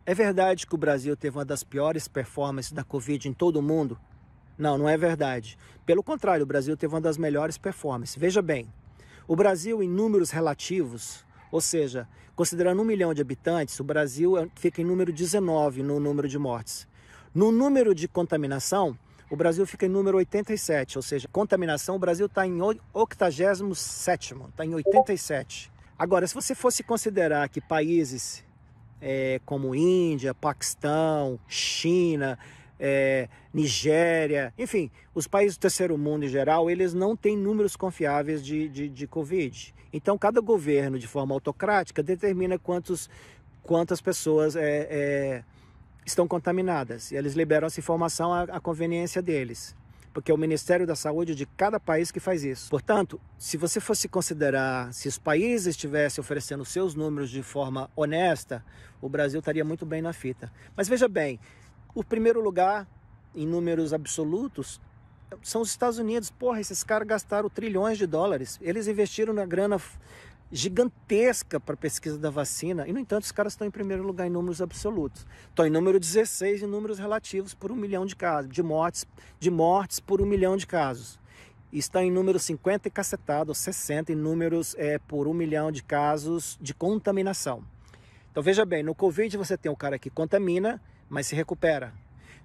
É verdade que o Brasil teve uma das piores performances da Covid em todo o mundo? Não, não é verdade. Pelo contrário, o Brasil teve uma das melhores performances. Veja bem, o Brasil em números relativos, ou seja, considerando 1 milhão de habitantes, o Brasil fica em número 19 no número de mortes. No número de contaminação, o Brasil fica em número 87, ou seja, contaminação, o Brasil está em 87º, está em 87. Agora, se você fosse considerar que países como Índia, Paquistão, China, Nigéria, enfim, os países do terceiro mundo em geral, eles não têm números confiáveis de Covid. Então, cada governo, de forma autocrática, determina quantas pessoas estão contaminadas. E eles liberam essa informação à conveniência deles, porque é o Ministério da Saúde de cada país que faz isso. Portanto, se você fosse considerar, se os países estivessem oferecendo seus números de forma honesta, o Brasil estaria muito bem na fita. Mas veja bem, o primeiro lugar em números absolutos são os Estados Unidos. Porra, esses caras gastaram trilhões de dólares. Eles investiram na grana gigantesca para a pesquisa da vacina, e no entanto os caras estão em primeiro lugar em números absolutos. Estão em número 16 em números relativos por 1 milhão de casos, de mortes por 1 milhão de casos. E estão em número 50 e cacetado, 60 em números por 1 milhão de casos de contaminação. Então veja bem, no Covid você tem um cara que contamina, mas se recupera.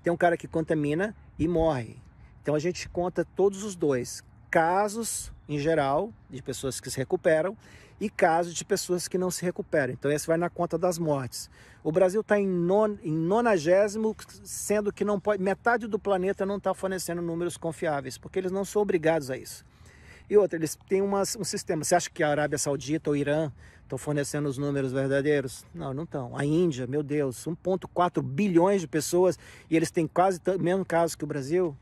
Tem um cara que contamina e morre. Então a gente conta todos os dois. Casos, em geral, de pessoas que se recuperam e casos de pessoas que não se recuperam. Então esse vai na conta das mortes. O Brasil está em 90º, sendo que não pode, metade do planeta não está fornecendo números confiáveis, porque eles não são obrigados a isso. E outra, eles têm um sistema. Você acha que a Arábia Saudita ou o Irã estão fornecendo os números verdadeiros? Não, não estão. A Índia, meu Deus, 1,4 bilhões de pessoas e eles têm quase o mesmo caso que o Brasil.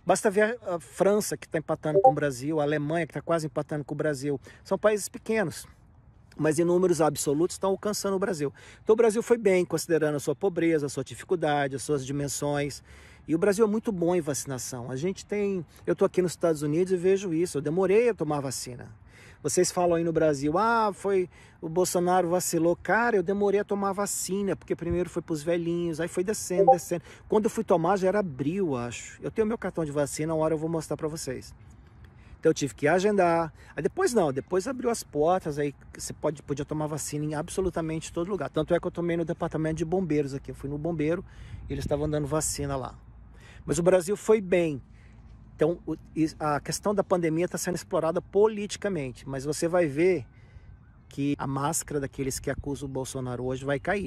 Basta ver a França, que está empatando com o Brasil, a Alemanha, que está quase empatando com o Brasil. São países pequenos, mas em números absolutos estão alcançando o Brasil. Então o Brasil foi bem, considerando a sua pobreza, a sua dificuldade, as suas dimensões. E o Brasil é muito bom em vacinação. Eu estou aqui nos Estados Unidos e vejo isso. Eu demorei a tomar vacina. Vocês falam aí no Brasil, o Bolsonaro vacilou. Cara, eu demorei a tomar vacina, porque primeiro foi para os velhinhos, aí foi descendo. Quando eu fui tomar já era abril, acho. Eu tenho meu cartão de vacina, uma hora eu vou mostrar para vocês. Então eu tive que agendar. Aí depois abriu as portas, aí você podia tomar vacina em absolutamente todo lugar. Tanto é que eu tomei no departamento de bombeiros aqui. Eu fui no bombeiro e eles estavam dando vacina lá. Mas o Brasil foi bem. Então, a questão da pandemia está sendo explorada politicamente, mas você vai ver que a máscara daqueles que acusam o Bolsonaro hoje vai cair.